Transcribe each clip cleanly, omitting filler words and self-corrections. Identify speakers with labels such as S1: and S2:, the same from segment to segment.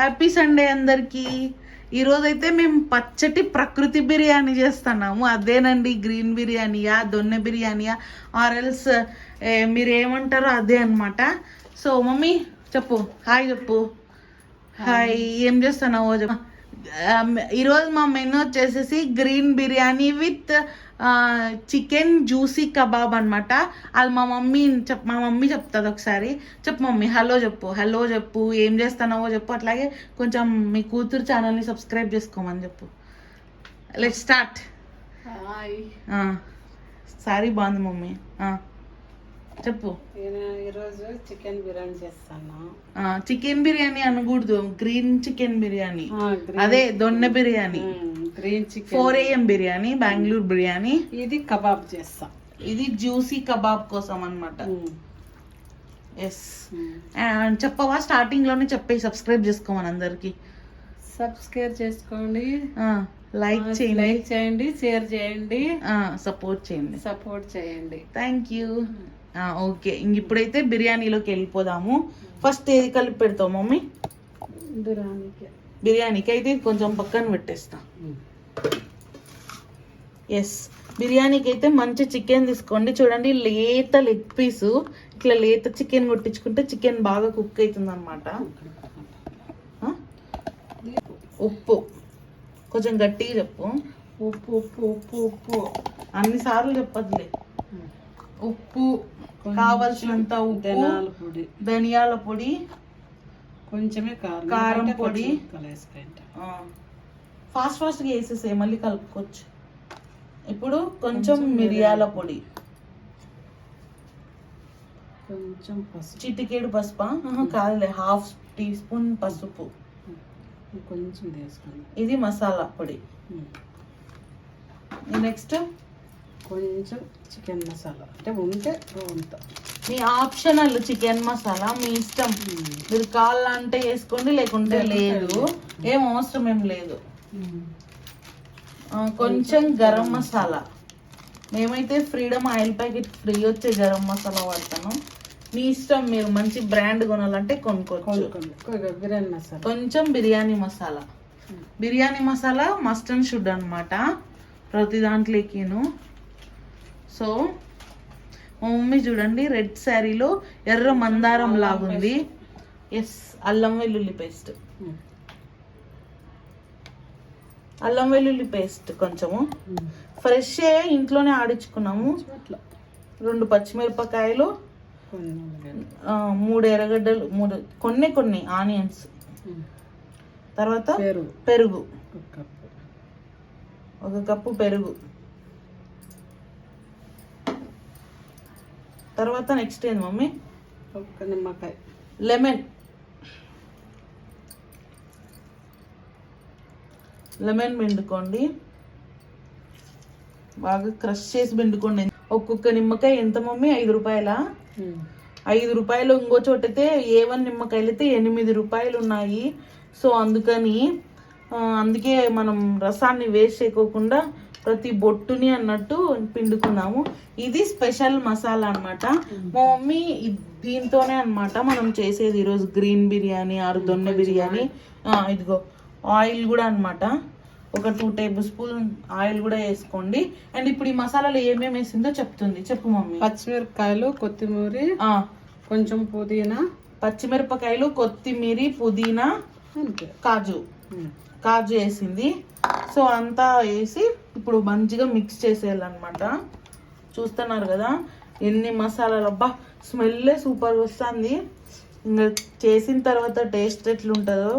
S1: Happy Sunday అందరికీ. ఈరోజైతే మేము పచ్చటి ప్రకృతి బిర్యానీ చేస్తున్నాము. అదేనండి, గ్రీన్ బిర్యానీయా, దొన్నె బిర్యానీయా, ఆర్ఎల్స్ మీరు ఏమంటారో అదే అనమాట. సో మమ్మీ చెప్పు, హాయ్ చెప్పు. హాయ్, ఏం చేస్తున్నావు చెప్పు. ఈరోజు మా మెనూ వచ్చేసేసి green biryani with chicken juicy kebab అనమాట. అది మా మమ్మీ చెప్తుంది. ఒకసారి చెప్పు మమ్మీ, హలో చెప్పు. హలో చెప్పు, ఏం చేస్తున్నావో చెప్పు. అట్లాగే కొంచెం మీ కూతురు ఛానల్ని సబ్స్క్రైబ్ చేసుకోమని చెప్పు. Let's start. సారీ బాగుంది మమ్మీ, చెప్పు.
S2: ఈరోజు చికెన్ బిర్యానీ చేస్తాను.
S1: చికెన్ బిర్యానీ అనకూడదు, గ్రీన్ చికెన్ బిర్యానీ. అదే Donne biryani,
S2: green chicken.
S1: 4 AM biryani, Bengaluru biryani.
S2: ఇది కబాబ్ చేస్తాం.
S1: ఇది జ్యూసీ కబాబ్ కోసం అనమాట. ఎస్, చెప్పవా? స్టార్టింగ్ లోనే చెప్పి సబ్స్క్రైబ్ చేసుకోమని అందరికి.
S2: సబ్స్క్రైబ్ చేసుకోండి,
S1: లైక్
S2: చేయండి, షేర్ చేయండి,
S1: సపోర్ట్ చేయండి. Thank you. ఓకే, ఇప్పుడైతే బిర్యానీలోకి వెళ్ళిపోదాము. ఫస్ట్ ఏది కలిపి పెడతావు మమ్మీ? బిర్యానీకి అయితే కొంచెం పక్కన పెట్టేస్తా. ఎస్, బిర్యానీకి అయితే మంచి చికెన్ తీసుకోండి. చూడండి, లేత లెగ్ పీసు. ఇట్లా లేత చికెన్ కొట్టించుకుంటే చికెన్ బాగా కుక్ అవుతుంది అనమాట. ఉప్పు కొంచెం గట్టిగా చెప్పు.
S2: ఉప్పు ఉప్పు ఉప్పు ఉప్పు
S1: అన్నిసార్లు చెప్పదులే. ఉప్పు, కావలసినంత ఉప్పు, ధనియాల పొడి,
S2: కొంచెమే
S1: కారం పొడి. ఫాస్ట్గా వేసేసే, మళ్ళీ కలుపుకోవచ్చు. ఇప్పుడు కొంచెం మిరియాల పొడి,
S2: కొంచెం పసుపు,
S1: చిటికేడు పసుపా? కాదులే, 1/2 టీ స్పూన్ పసుపు.
S2: కొంచెం వేసుకోండి.
S1: ఇది మసాలా పొడి. నెక్స్ట్
S2: కొంచెం చికెన్ మసాలా, అంటే ఉంటే అంత
S1: మీ ఆప్షనల్. చికెన్ మసాలా మీ ఇష్టం, మీరు కావాలంటే వేసుకోండి, లేకుంటే లేదు. ఏం అవసరం ఏం లేదు. కొంచెం గరం మసాలా. మేమైతే ఫ్రీడమ్ ఆయిల్ ప్యాకెట్ ఫ్రీ వచ్చే గరం మసాలా వాడతాను. మీ ఇష్టం, మీరు మంచి బ్రాండ్ కొనాలంటే కొనుక్కోవచ్చు.
S2: బిర్యానీ మసాలా,
S1: కొంచెం biryani masala. Biryani masala must and should అనమాట ప్రతి దాంట్లోకిను. సో మా మమ్మీ చూడండి, రెడ్ శారీలో ఎర్ర మందారం లాగుంది. ఎస్, అల్లం వెల్లుల్లి పేస్ట్. అల్లం వెల్లుల్లి పేస్ట్ కొంచెము ఫ్రెష్ ఇంట్లోనే ఆడించుకున్నాము. 2 పచ్చిమిరపకాయలు, 3 ఎర్రగడ్డలు, కొన్ని ఆనియన్స్. తర్వాత పెరుగు, 1 కప్పు పెరుగు. తర్వాత నెక్స్ట్ ఏంది మమ్మీ?
S2: 1 నిమ్మకాయ,
S1: లెమన్ పిండుకోండి, బాగా క్రష్ చేసి పిండుకోండి. ఒక్కొక్క నిమ్మకాయ ఎంత మమ్మీ? 5 రూపాయలా? 5 రూపాయలు. ఇంకో చోటైతే A1 నిమ్మకాయలు అయితే 8 రూపాయలు ఉన్నాయి. సో అందుకే మనం రసాన్ని వేస్ట్ చేయకోకుండా ప్రతి బొట్టుని అన్నట్టు పిండుకున్నాము. ఇది స్పెషల్ మసాలా అనమాట. మా మమ్మీ దీంతోనే అనమాట మనం చేసేది ఈరోజు గ్రీన్ బిర్యానీ ఆరు దొన్నె బిర్యానీ. ఇదిగో ఆయిల్ కూడా అనమాట, ఒక 2 టేబుల్ స్పూన్ ఆయిల్ కూడా వేసుకోండి. అండ్ ఇప్పుడు ఈ మసాలాలో ఏమేమి వేసిందో చెప్తుంది, చెప్పు మమ్మీ.
S2: పచ్చిమిరపకాయలు, కొత్తిమీర, కొంచెం పుదీనా.
S1: పచ్చిమిరపకాయలు, కొత్తిమీర, పుదీనా, కాజు వేసింది. సో అంతా వేసి ఇప్పుడు మంచిగా మిక్స్ చేసేయాలన్నమాట. చూస్తున్నారు కదా ఎన్ని మసాలాలు. అబ్బా, స్మెల్లే సూపర్ వస్తుంది. ఇంకా చేసిన తర్వాత టేస్ట్ ఎట్లుంటుందో.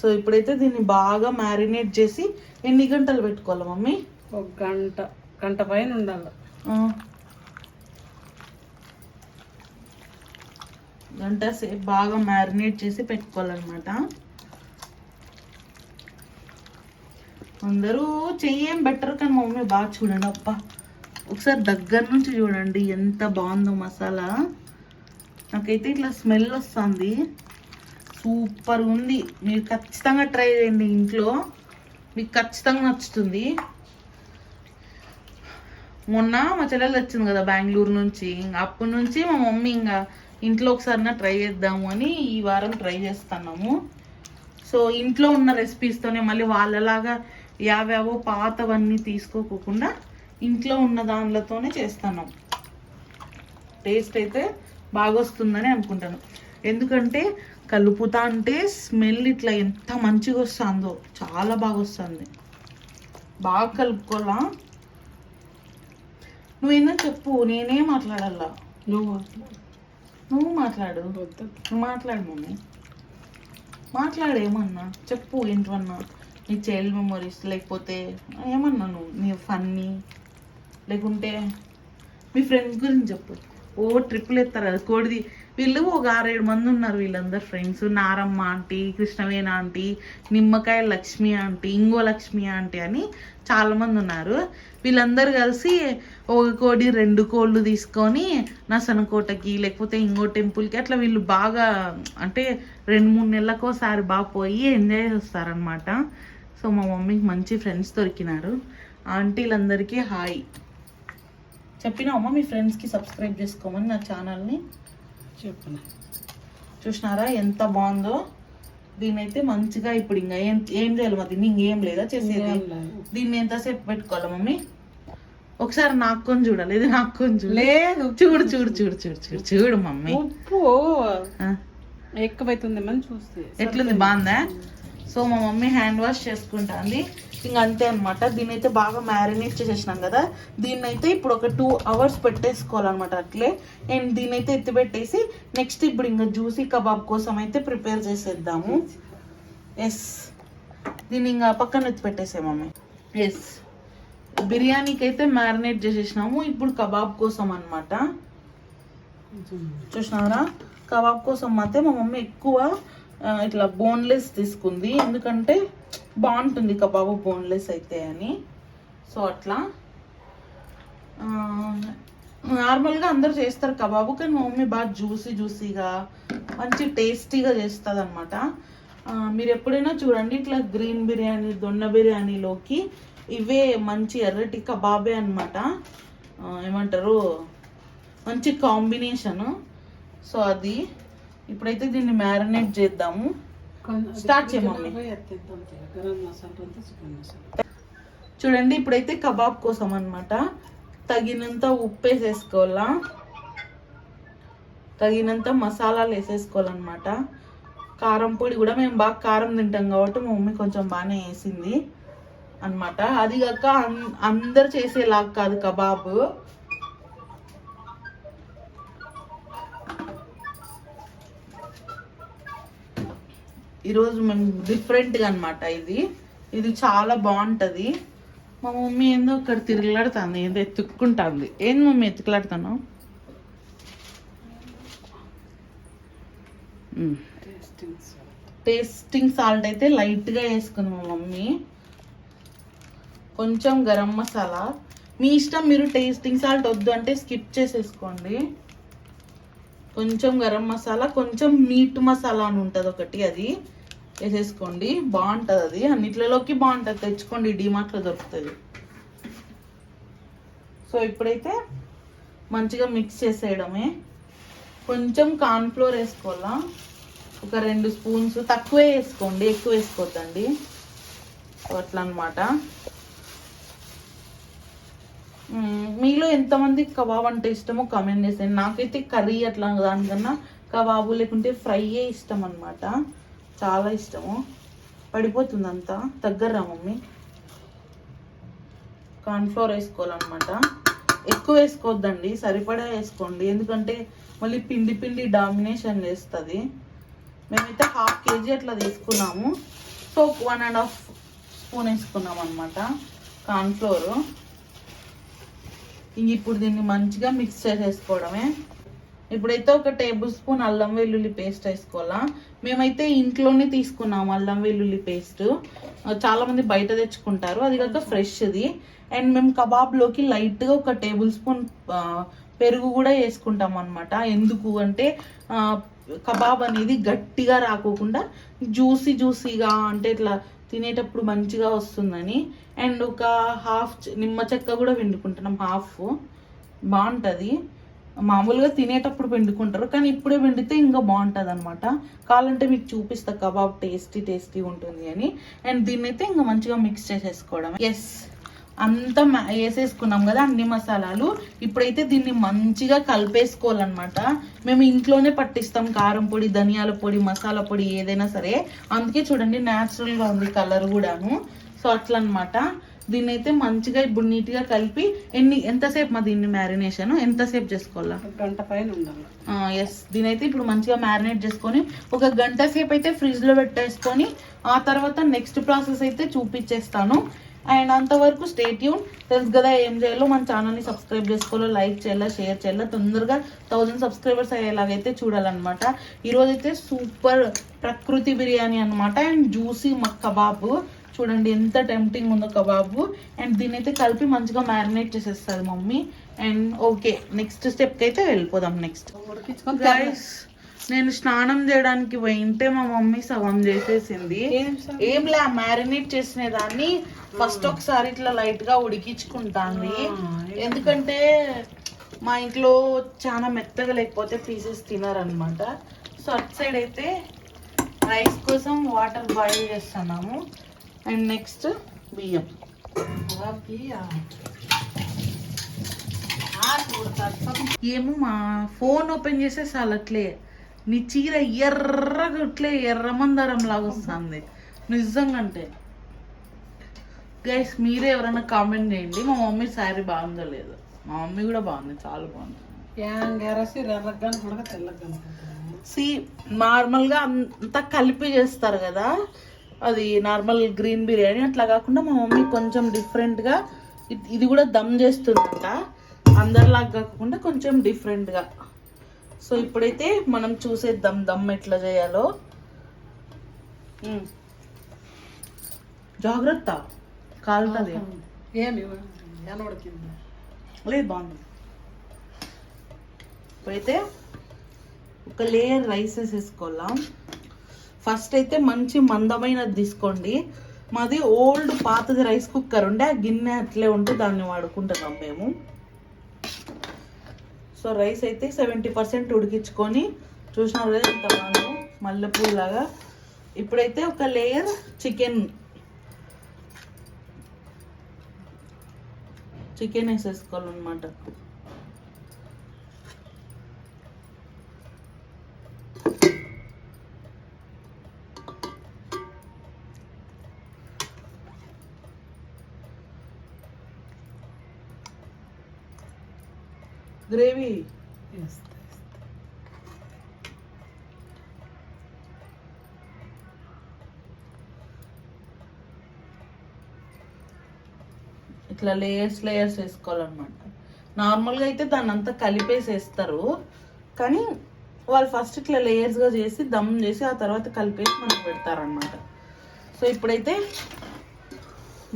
S1: సో ఇప్పుడైతే దీన్ని బాగా మ్యారినేట్ చేసి ఎన్ని గంటలు పెట్టుకోవాలి మమ్మీ?
S2: 1 గంట పైన ఉండాలి.
S1: గంట సేపు బాగా మ్యారినేట్ చేసి పెట్టుకోవాలన్నమాట. అందరూ చెయ్యేం బెటర్, కానీ మమ్మీ బాగా చూడండి. అబ్బా, ఒకసారి దగ్గర నుంచి చూడండి ఎంత బాగుందో మసాలా. నాకైతే ఇట్లా స్మెల్ వస్తుంది, సూపర్ ఉంది. మీరు ఖచ్చితంగా ట్రై చేయండి ఇంట్లో, మీకు ఖచ్చితంగా నచ్చుతుంది. మొన్న మా చెల్లెలు వచ్చింది కదా బెంగళూరు నుంచి, ఇంకా అప్పటి నుంచి మా మమ్మీ ఇంకా ఇంట్లో ఒకసారి ట్రై చేద్దాము అని ఈ వారం ట్రై చేస్తున్నాము. సో ఇంట్లో ఉన్న రెసిపీస్తోనే మళ్ళీ వాళ్ళలాగా యావ్యావో పాతవన్నీ తీసుకోకుండా ఇంట్లో ఉన్న దానిలతోనే చేస్తున్నాం. టేస్ట్ అయితే బాగా వస్తుందని అనుకుంటాను. ఎందుకంటే కలుపుతా అంటే స్మెల్ ఇట్లా ఎంత మంచిగా వస్తుందో, చాలా బాగా వస్తుంది. బాగా కలుపుకోవాలా. నువ్వేందో చెప్పు, నేనే మాట్లాడాలా. నువ్వు మాట్లాడు. నువ్వు మాట్లాడు మమ్మీ, మాట్లాడేమన్నా చెప్పు. ఏంటన్నా నీ చైల్డ్ మెమొరీస్, లేకపోతే ఏమన్నా నువ్వు నీ ఫన్నీ, లేకుంటే మీ ఫ్రెండ్స్ గురించి చెప్పు. ఓ ట్రిప్పులు ఎత్తారు కదా కోడిది. వీళ్ళు ఒక 6-7 మంది ఉన్నారు. వీళ్ళందరు friends. Naramma aunty, Krishnaveni aunty, నిమ్మకాయ లక్ష్మి ఆంటీ, ఇంగో లక్ష్మి ఆంటీ అని చాలా మంది ఉన్నారు. వీళ్ళందరూ కలిసి ఒక కోడి 2 కోళ్ళు తీసుకొని నసనకోటకి లేకపోతే ఇంగో టెంపుల్కి అట్లా వీళ్ళు బాగా అంటే 2-3 నెలలకోసారి బాగా పోయి ఎంజాయ్ చేస్తారనమాట. సో మా మమ్మీకి మంచి ఫ్రెండ్స్ దొరికినారు. ఆంటీలందరికీ హాయ్ చెప్పినావమ్మా మీ ఫ్రెండ్స్కి సబ్స్క్రైబ్ చేసుకోమని నా ఛానల్ని.
S2: చెప్పను.
S1: చూసినారా ఎంత బాగుందో. దీన్నైతే మంచిగా ఇప్పుడు ఇంకా ఏం చేయాలి మరి, దీన్ని ఇంకేం లేదా చేసేది. దీన్ని ఎంతసేపు పెట్టుకోవాలి మమ్మీ? ఒకసారి నాక్కొని చూడాలి. ఇది నాక్కొని చూడు.
S2: లేదు,
S1: చూడు చూడు చూడు చూడు చూడు చూడు మమ్మీ.
S2: ఉప్పు ఎక్కువైతుందేమని చూస్తే.
S1: ఎట్లుంది, బాగుందా? సో మా మమ్మీ హ్యాండ్ వాష్ చేసుకుంటుంది. ఇంకా అంతే అనమాట. దీన్ని అయితే బాగా మ్యారినేట్ చేసేసినాం కదా, దీన్ని అయితే ఇప్పుడు ఒక 2 hours పెట్టేసుకోవాలన్నమాట అట్లే. అండ్ దీన్ని అయితే ఎత్తి పెట్టేసి నెక్స్ట్ ఇప్పుడు ఇంకా జ్యూసీ కబాబ్ కోసం అయితే ప్రిపేర్ చేసేద్దాము. ఎస్, దీన్ని ఇంకా పక్కన ఎత్తి పెట్టేసే మమ్మీ. ఎస్, బిర్యానీకి అయితే మ్యారినేట్ చేసేసినాము. ఇప్పుడు కబాబ్ కోసం అనమాట. చూసినారా, కబాబ్ కోసం అయితే మా మమ్మీ ఎక్కువ ఇట్లా బోన్లెస్ తీసుకుంది. ఎందుకంటే బాగుంటుంది కబాబు బోన్లెస్ అయితే అని. సో అట్లా నార్మల్గా అందరు చేస్తారు కబాబు, కానీ మా మమ్మీ బాగా జ్యూసీగా మంచి టేస్టీగా చేస్తుంది అనమాట. మీరు ఎప్పుడైనా చూడండి, ఇట్లా గ్రీన్ బిర్యానీ, దొన్న బిర్యానీలోకి ఇవే మంచి ఎర్రటి కబాబే అనమాట. ఏమంటారు, మంచి కాంబినేషను. సో అది ఇప్పుడైతే దీన్ని మ్యారినేట్ చేద్దాము. స్టార్ట్ చేయమమ్మీ. చూడండి, ఇప్పుడైతే కబాబ్ కోసం అన్నమాట తగినంత ఉప్పు వేసేసుకోవాలా, తగినంత మసాలాలు వేసేసుకోవాలన్నమాట. కారం పొడి కూడా మేము బాగా కారం తింటాం కాబట్టి మా మమ్మీ కొంచెం బాగానే వేసింది అన్నమాట. అది కాక అందరు చేసేలాగా కాదు కబాబు. ఈరోజు మేము డిఫరెంట్గా అనమాట. ఇది చాలా బాగుంటుంది. మా మమ్మీ ఏందో ఇక్కడ తిరుగులాడుతుంది, ఏందో ఎత్తుక్కుంటుంది. ఏంది మమ్మీ ఎత్తుకులాడుతాను? టేస్టింగ్ సాల్ట్ అయితే లైట్గా వేసుకుంది మా మమ్మీ. కొంచెం గరం మసాలా, మీ ఇష్టం. మీరు టేస్టింగ్ సాల్ట్ వద్దు అంటే స్కిప్ చేసేసుకోండి. కొంచెం గరం మసాలా, కొంచెం మీట్ మసాలా అని ఉంటుంది ఒకటి, అది వేసేసుకోండి. బాగుంటుంది, అది అన్నిట్లలోకి బాగుంటుంది. తెచ్చుకోండి, డిమార్ట్లో దొరుకుతుంది. సో ఇప్పుడైతే మంచిగా మిక్స్ చేసేయడమే. కొంచెం కార్న్ఫ్లోర్ వేసుకోవాలా, ఒక 2 స్పూన్స్. తక్కువే వేసుకోండి, ఎక్కువ వేసుకోవద్దండి. అట్లా అనమాట. మీలో ఎంతమందికి కబాబ్ అంటే ఇష్టమో కామెంట్ చేసేయండి. నాకైతే కర్రీ అట్లా దానికన్నా కబాబు లేకుంటే ఫ్రైయే ఇష్టం అనమాట. చాలా ఇష్టము. పడిపోతుంది అంతా. దగ్గర రా మమ్మీ. కార్న్ఫ్లోర్ వేసుకోవాలన్నమాట. ఎక్కువ వేసుకోవద్దండి, సరిపడా వేసుకోండి. ఎందుకంటే మళ్ళీ పిండి డామినేషన్ చేస్తుంది. మేమైతే 1/2 kg అట్లా తీసుకున్నాము. సో 1.5 స్పూన్ వేసుకున్నాం అనమాట కార్న్ఫ్లోరు. ఇంక ఇప్పుడు దీన్ని మంచిగా మిక్స్ చేసేసుకోవడమే. ఇప్పుడైతే ఒక 1 టేబుల్ స్పూన్ అల్లం వెల్లుల్లి పేస్ట్ వేసుకోవాలా. మేమైతే ఇంట్లోనే తీసుకున్నాము అల్లం వెల్లుల్లి పేస్ట్. చాలామంది బయట తెచ్చుకుంటారు, అది కాక ఫ్రెష్ది. అండ్ మేము కబాబ్లోకి లైట్గా ఒక 1 టేబుల్ స్పూన్ పెరుగు కూడా వేసుకుంటాం అనమాట. ఎందుకు అంటే కబాబ్ అనేది గట్టిగా రాకోకుండా జ్యూసీగా, అంటే ఇట్లా తినేటప్పుడు మంచిగా వస్తుందని. అండ్ ఒక హాఫ్ నిమ్మ చెక్క కూడా పిండుకుంటున్నాం, హాఫ్ బాగుంటుంది. మామూలుగా తినేటప్పుడు పిండుకుంటారు, కానీ ఇప్పుడే పిండితే ఇంకా బాగుంటుంది అనమాట. కావాలంటే మీకు చూపిస్తా కబాబ్ టేస్టీ ఉంటుంది అని. అండ్ దీన్ని అయితే ఇంకా మంచిగా మిక్స్ చేసేసుకోవడం. ఎస్, అంతా వేసేసుకున్నాం కదా అన్ని మసాలాలు. ఇప్పుడైతే దీన్ని మంచిగా కలిపేసుకోవాలన్నమాట. మేము ఇంట్లోనే పట్టిస్తాం కారం పొడి, ధనియాల పొడి, మసాలా పొడి ఏదైనా సరే. అందుకే చూడండి న్యాచురల్గా ఉంది కలర్ కూడాను. సో అట్లా అనమాట. దీన్ని అయితే మంచిగా ఇప్పుడు నీట్గా కలిపి ఎంతసేపు మా దీన్ని మ్యారినేషన్ ఎంతసేపు చేసుకోవాలా?
S2: గంట పైన ఉండాలి.
S1: ఎస్, దీని అయితే ఇప్పుడు మంచిగా మ్యారినేట్ చేసుకొని ఒక గంట సేపు అయితే ఫ్రిడ్జ్లో పెట్టేసుకొని ఆ తర్వాత నెక్స్ట్ ప్రాసెస్ అయితే చూపించేస్తాను. అండ్ అంతవరకు స్టే ట్యూన్. తెలుసు కదా ఏం చేయాలో, మన ఛానల్ని సబ్స్క్రైబ్ చేసుకోవాలో, లైక్ చేయాలా, షేర్ చేయాలా, తొందరగా 1000 సబ్స్క్రైబర్స్ అయ్యేలాగైతే చూడాలన్నమాట. ఈరోజైతే సూపర్ ప్రకృతి బిర్యానీ అనమాట. అండ్ జ్యూసీ కబాబ్ చూడండి ఎంత టెంప్టింగ్ ఉందో కబాబు. అండ్ దీన్ని అయితే కలిపి మంచిగా మ్యారినేట్ చేసేస్తుంది మమ్మీ. అండ్ ఓకే, నెక్స్ట్ స్టెప్కి అయితే వెళ్ళిపోదాం. నెక్స్ట్ గైస్, నేను స్నానం చేయడానికి పోయింటే మా మమ్మీ సగం చేసేసింది. ఏంలే, మ్యారినేట్ చేసిన దాన్ని ఫస్ట్ ఒకసారి ఇట్లా లైట్గా ఉడికించుకుంటాంది. ఎందుకంటే మా ఇంట్లో చాలా మెత్తగా లేకపోతే పీసెస్ తినారనమాట. సో అటు సైడ్ అయితే రైస్ కోసం వాటర్ బాయిల్ చేస్తున్నాము. అండ్ నెక్స్ట్ బియ్యం. ఏమో మా ఫోన్ ఓపెన్ చేసే చాలట్లే నీ చీర ఎర్రగా ఇట్లే ఎర్రమందారం లాగా వస్తుంది నిజంగా. అంటే గైస్, మీరే ఎవరైనా కామెంట్ చేయండి మా మమ్మీ శారీ బాగుందో లేదో. మా మమ్మీ కూడా బాగుంది, చాలా బాగుంది. నార్మల్గా అంతా కలిపి చేస్తారు కదా, అది నార్మల్ గ్రీన్ బిర్యానీ. అట్లా కాకుండా మా మమ్మీ కొంచెం డిఫరెంట్గా ఇది కూడా దమ్ చేస్తుందంట, అందరిలాగా కాకుండా కొంచెం డిఫరెంట్గా. సో ఇప్పుడైతే మనం చూసేద్దాం దమ్ ఎట్లా చేయాలో. జాగ్రత్త, కాలుతుంది. లేదు, బాగుంది. ఇప్పుడైతే ఒక లేయర్ రైస్ వేసేసుకోవాలా. ఫస్ట్ అయితే మంచి మందమైనది తీసుకోండి. మాది ఓల్డ్ పాతది రైస్ కుక్కర్ ఉండే, ఆ గిన్నె అట్లే ఉంటే దాన్ని వాడుకుంటున్నాం మేము. సో రైస్ అయితే 70% ఉడికించుకొని చూసినారు కదా ఎంత బాగుందో మల్లెపూలాగా. ఇప్పుడైతే ఒక లేయర్ చికెన్ వేసేసుకోవాలన్నమాట. గ్రేవీ ఇట్లా లేయర్స్ వేసుకోవాలన్నమాట. నార్మల్గా అయితే దాన్ని అంతా కలిపేసేస్తారు, కానీ వాళ్ళు ఫస్ట్ ఇట్లా లేయర్స్గా చేసి దమ్ చేసి ఆ తర్వాత కలిపేసి మనకు పెడతారనమాట. సో ఇప్పుడైతే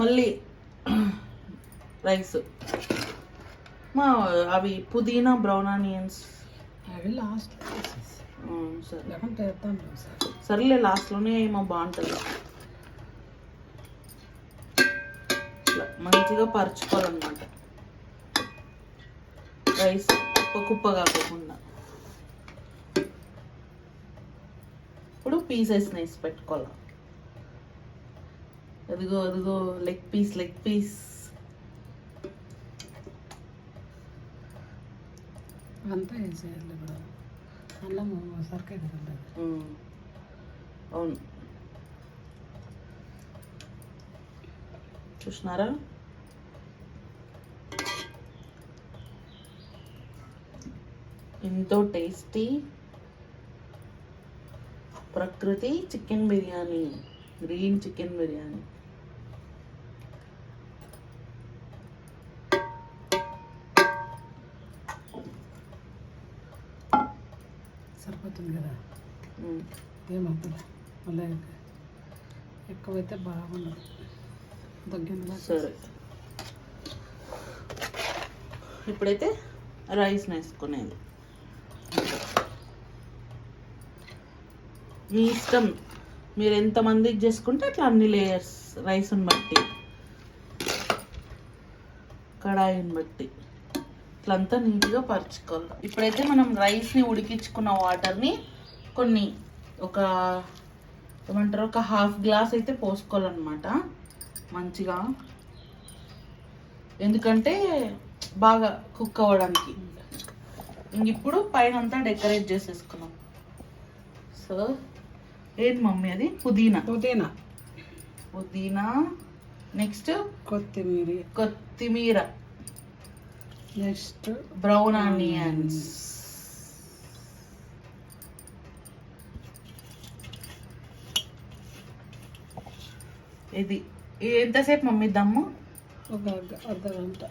S1: మళ్ళీ రైస్ అవి పుదీనా, బ్రౌన్ ఆనియన్స్
S2: అవి లాస్ట్.
S1: సరేలే, లాస్ట్లోనే ఏమో బాగుంటుంది. మంచిగా పరుచుకోవాలన్నమాట రైస్, కుప్ప కాకుండా. ఇప్పుడు పీసెస్ వేసి పెట్టుకోవాలి. అదిగో లెగ్ పీస్.
S2: అంతా వేసేయాలి ఇప్పుడు. అల్లం సరికే కదా.
S1: అవును, చూసినారా? ఎంతో టేస్టీ ప్రకృతి chicken biryani, green chicken biryani.
S2: సరిపోతుంది కదా, ఏమవుతుంది మళ్ళీ ఎక్కువైతే బాగుండదు.
S1: సరే, ఇప్పుడైతే రైస్ వేసుకునేది మీ ఇష్టం. మీరు ఎంతమందికి చేసుకుంటే అట్లా అన్ని లేయర్స్, రైస్ని బట్టి, కడాయిని బట్టి ఇట్లంతా నీట్గా పరుచుకోవాలి. ఇప్పుడైతే మనం రైస్ని ఉడికించుకున్న వాటర్ని కొన్ని ఒక ఏమంటారు ఒక హాఫ్ గ్లాస్ అయితే పోసుకోవాలన్నమాట మంచిగా, ఎందుకంటే బాగా కుక్ అవ్వడానికి. ఇంక ఇప్పుడు పైన అంతా డెకరేట్ చేసేసుకున్నాం. సో ఏంటి మమ్మీ అది? పుదీనా.
S2: పుదీనా
S1: పుదీనా, నెక్స్ట్
S2: కొత్తిమీర, నెక్స్ట్
S1: బ్రౌన్ ఆనియన్స్, ఇది ఎంతసేపు మమ్మీ దమ్ము?
S2: ఒక అర్ధగంట.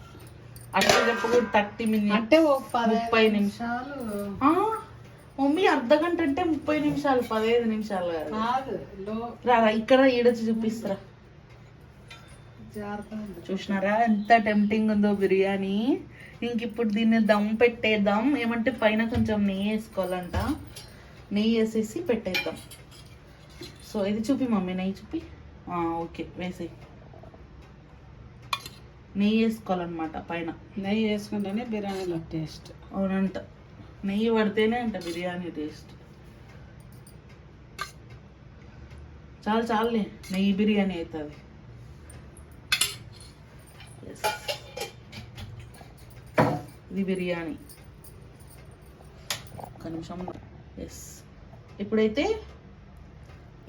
S1: అట్లా చెప్పకూడదు, 30 మినిట్స్
S2: అంటే
S1: 30 నిమిషాలు. మమ్మీ అర్ధగంట అంటే 30 నిమిషాలు, 15 నిమిషాలు
S2: కాదు.
S1: రారా ఇక్కడ ఈడొచ్చి చూపిస్తారా. చూసినారా ఎంత టెంప్టింగ్ ఉందో బిర్యానీ. ఇంక ఇప్పుడు దీన్ని దమ్ పెట్టేద్దాం. ఏమంటే పైన కొంచెం నెయ్యి వేసుకోవాలంట, నెయ్యి వేసేసి పెట్టేద్దాం. సో ఇది చూపి మమ్మీ, నెయ్యి చూపి. ఓకే వేసేయి. నెయ్యి వేసుకోవాలన్నమాట పైన.
S2: నెయ్యి వేసుకుంటేనే బిర్యానీలో టేస్ట్.
S1: అవునంట, నెయ్యి పడితేనే అంట బిర్యానీ టేస్ట్. చాలు చాలులే, నెయ్యి బిర్యానీ అవుతుంది. ఇది బిర్యానీ. ఒక్క నిమిషం. ఎస్, ఇప్పుడైతే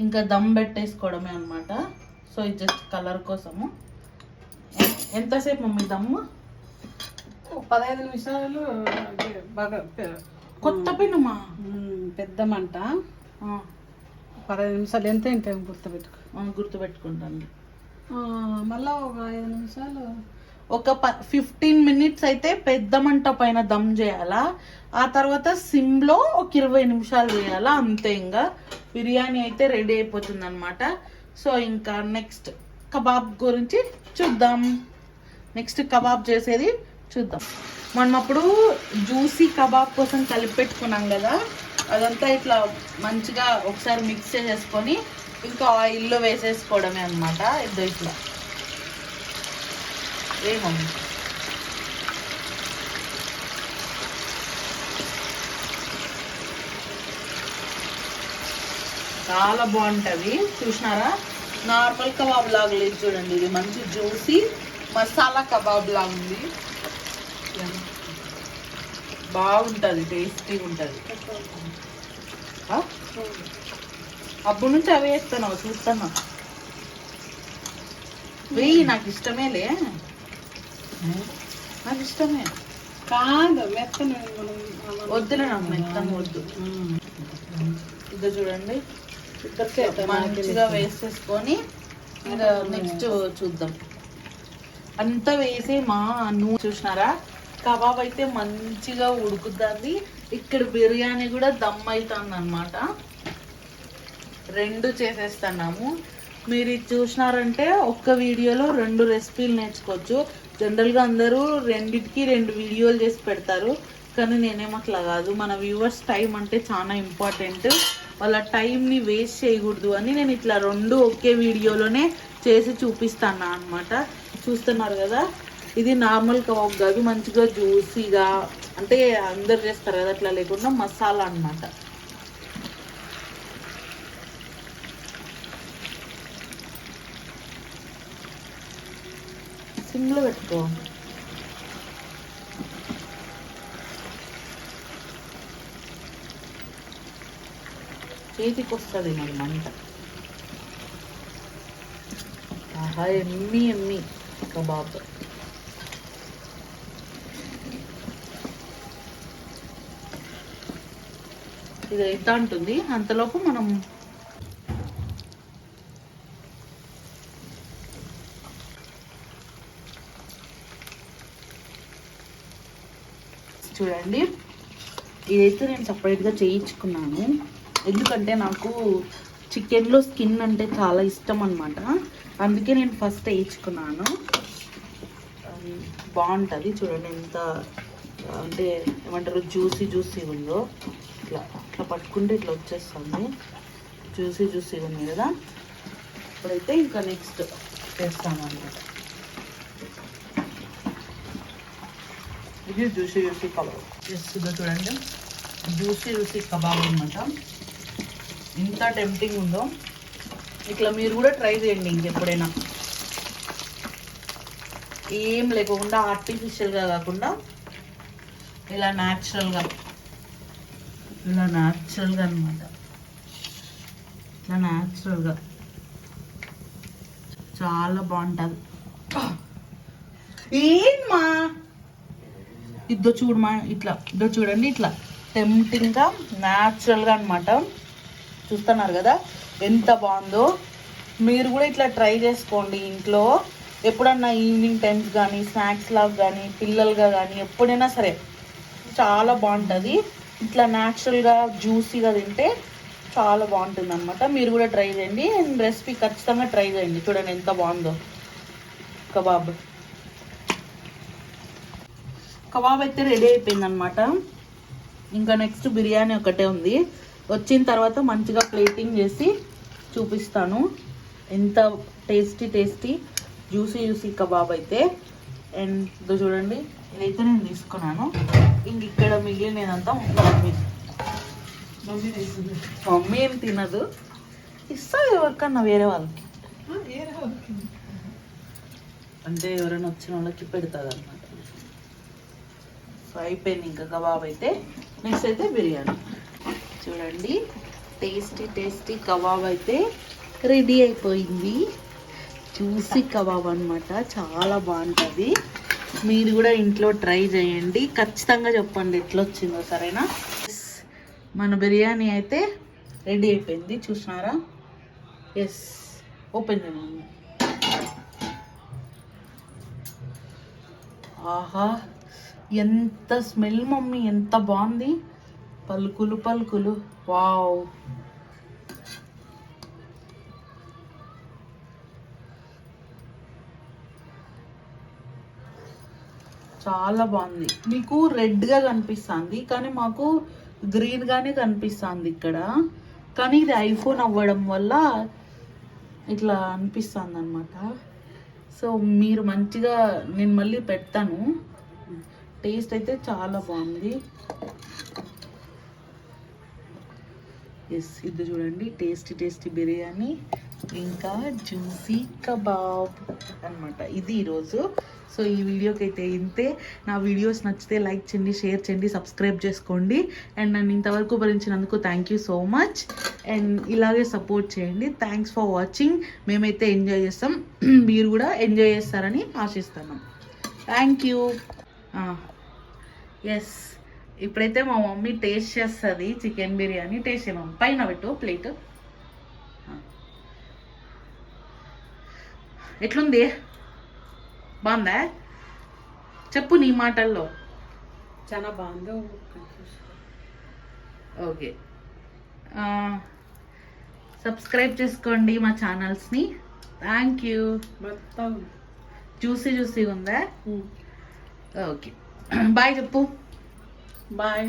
S1: ఇంకా దమ్ పెట్టేసుకోవడమే అనమాట. సో ఇది జస్ట్ కలర్ కోసము. ఎంతసేపు మమ్మీ దమ్ము?
S2: 15 నిమిషాలు. బాగా
S1: కొత్త పెనుమా?
S2: పెద్ద మంట. 15 నిమిషాలు ఎంత ఏంటో
S1: గుర్తుపెట్టుకుంటాను.
S2: మళ్ళీ ఒక 5 నిమిషాలు,
S1: ఒక 15 మినిట్స్ అయితే పెద్ద మంట పైన దమ్ చేయాలా. ఆ తర్వాత సిమ్లో ఒక 20 నిమిషాలు వేయాలా, అంతే. ఇంకా బిర్యానీ అయితే రెడీ అయిపోతుంది అనమాట. సో ఇంకా నెక్స్ట్ కబాబ్ గురించి చూద్దాం. నెక్స్ట్ కబాబ్ చేసేది చూద్దాం. మనం అప్పుడు జ్యూసీ కబాబ్ కోసం కలిపి పెట్టుకున్నాం కదా, అదంతా ఇట్లా మంచిగా ఒకసారి మిక్స్ చేసేసుకొని ఇంకా ఆయిల్లో వేసేసుకోవడమే అనమాట. ఇట్లా ఏమమ్మా చాలా బాగుంటుంది. చూసినారా, నార్మల్ కబాబ్ లాగా లేదు చూడండి, ఇది మంచి జ్యూసీ మసాలా కబాబ్ లాగా ఉంది. బాగుంటుంది, టేస్టీగా ఉంటుంది. అప్పటి నుంచి అవే వేస్తున్నావు, చూస్తున్నా. వెయ్యి, నాకు ఇష్టమేలే, నాకు ఇష్టమే.
S2: కాదు మెత్తను
S1: వద్దులే, నాకు మెత్తను వద్దు. ఇది చూడండి, మంచిగా వేసేసుకొని ఇంకా నెక్స్ట్ చూద్దాం. అంతా వేసి నూనె చూసినారా, కబాబ్ అయితే మంచిగా ఉడుకుతుంది. ఇక్కడ బిర్యానీ కూడా దమ్ అవుతుంది అనమాట. రెండు చేసేస్తున్నాము. మీరు ఇది చూసినారంటే ఒక్క వీడియోలో 2 రెసిపీలు నేర్చుకోవచ్చు. జనరల్గా అందరూ రెండిటికి 2 వీడియోలు చేసి పెడతారు, కానీ నేనేం అట్లా కాదు. మన వ్యూవర్స్ టైం అంటే చాలా ఇంపార్టెంట్, వాళ్ళ టైంని వేస్ట్ చేయకూడదు అని నేను ఇట్లా 2 ఒకే వీడియోలోనే చేసి చూపిస్తాను అనమాట. చూస్తున్నారు కదా, ఇది నార్మల్ కబాబ్ కాదు, మంచిగా జ్యూసీగా, అంటే అందరు చేస్తారు కదా అట్లా లేకుండా మసాలా అన్నమాట. సిమ్లో పెట్టుకో. చేతికి వస్తుంది మన మంట. ఆహా, ఎమ్మి ఎమ్మి కబాబ్. ఇది ఎంత ఉంటుంది, అంతలోపు మనం చూడండి. ఇదైతే నేను సపరేట్గా చేయించుకున్నాను, ఎందుకంటే నాకు చికెన్లో స్కిన్ అంటే చాలా ఇష్టం అనమాట. అందుకే నేను ఫస్ట్ వేయించుకున్నాను. బాగుంటుంది చూడండి, ఎంత అంటే ఏమంటారు జ్యూసీ జ్యూసీ ఉందో. ఇట్లా ఇట్లా పట్టుకుంటే ఇట్లా వచ్చేస్తుంది జ్యూసీ జ్యూసీగా ఉంది కదా. ఇప్పుడైతే ఇంకా నెక్స్ట్ చేస్తాను అన్నమాట. ఇది జ్యూసీ జ్యూసీ కబాబ్ చేస్తుందో చూడండి. జ్యూసీ జ్యూసీ కబాబ్ అనమాట. ఎంత టెంప్టింగ్ ఉందో. ఇట్లా మీరు కూడా ట్రై చేయండి ఇంకెప్పుడైనా. ఏం లేకుండా ఆర్టిఫిషియల్గా కాకుండా ఇలా న్యాచురల్గా అనమాట. ఇట్లా న్యాచురల్గా చాలా బాగుంటుంది. ఏమ్మా ఇద్దో చూడమా, ఇద్దో చూడండి, ఇట్లా టెంప్టింగ్గా న్యాచురల్గా అనమాట. చూస్తున్నారు కదా ఎంత బాగుందో. మీరు కూడా ఇట్లా ట్రై చేసుకోండి ఇంట్లో. ఎప్పుడన్నా ఈవినింగ్ టైమ్స్ కానీ స్నాక్స్ లాగా కానీ పిల్లలుగా కానీ ఎప్పుడైనా సరే చాలా బాగుంటుంది. ఇట్లా న్యాచురల్గా జ్యూసీగా తింటే చాలా బాగుంటుంది అనమాట. మీరు కూడా ట్రై చేయండి. అండ్ రెసిపీ ఖచ్చితంగా ట్రై చేయండి. చూడండి ఎంత బాగుందో కబాబ్. కబాబ్ అయితే రెడీ అయిపోయింది అనమాట. ఇంకా నెక్స్ట్ బిర్యానీ ఒకటే ఉంది. వచ్చిన తర్వాత మంచిగా ప్లేటింగ్ చేసి చూపిస్తాను. ఎంత టేస్టీ జ్యూసీ కబాబ్ అయితే. అండ్ ఇదో చూడండి, ఇదైతే నేను తీసుకున్నాను. ఇంక ఇక్కడ మిగిలినదంతా మమ్మీ ఏం తినదు, ఇస్తా ఎవరికన్నా వేరే వాళ్ళకి, అంటే ఎవరైనా వచ్చిన వాళ్ళకి పెడుతుంది అనమాట. సో అయిపోయింది ఇంకా కబాబ్ అయితే. నెక్స్ట్ అయితే బిర్యానీ. చూడండి టేస్టీ కబాబ్ అయితే రెడీ అయిపోయింది. జ్యూసీ కబాబ్ అనమాట. చాలా బాగుంటుంది. మీరు కూడా ఇంట్లో ట్రై చేయండి. ఖచ్చితంగా చెప్పండి ఎట్లా వచ్చిందో, సరేనా. మన బిర్యానీ అయితే రెడీ అయిపోయింది. చూసినారా? ఎస్, ఓపెన్ చేయండి. ఆహా ఎంత స్మెల్ మమ్మీ, ఎంత బాగుంది. పలుకులు వావ్. చాలా బాగుంది. మీకు రెడ్గా కనిపిస్తుంది కానీ మాకు గ్రీన్గానే కనిపిస్తుంది ఇక్కడ. కానీ ఇది ఐఫోన్ అవ్వడం వల్ల ఇట్లా అనిపిస్తుంది అనమాట. సో మీరు మంచిగా, నేను మళ్ళీ పెడతాను. టేస్ట్ అయితే చాలా బాగుంది. ఎస్, ఇది చూడండి టేస్టీ బిర్యానీ ఇంకా జ్యూసీ కబాబ్ అనమాట. ఇది ఈరోజు. సో ఈ వీడియోకి అయితే ఇంతే. నా వీడియోస్ నచ్చితే లైక్ చేయండి, షేర్ చేయండి, సబ్స్క్రైబ్ చేసుకోండి. అండ్ నన్ను ఇంతవరకు భరించినందుకు thank you so much. And ఇలాగే సపోర్ట్ చేయండి. Thanks for watching. మేమైతే ఎంజాయ్ చేస్తాం, మీరు కూడా ఎంజాయ్ చేస్తారని ఆశిస్తున్నాం. Thank you. ఎస్, ఇప్పుడైతే మా మమ్మీ టేస్ట్ చేస్తుంది చికెన్ బిర్యానీ. టేస్ట్ చేయమమ్మ, పైన పెట్టు ప్లేట్. ఎట్లుంది? బాగుందా? చెప్పు నీ మాటల్లో.
S2: చాలా బాగుంది.
S1: ఓకే, సబ్స్క్రైబ్ చేసుకోండి మా ఛానల్స్ని. Thank you.
S2: మొత్తం
S1: జ్యూసీ ఉందా? ఓకే, బాయ్ చెప్పు.
S2: బాయ్.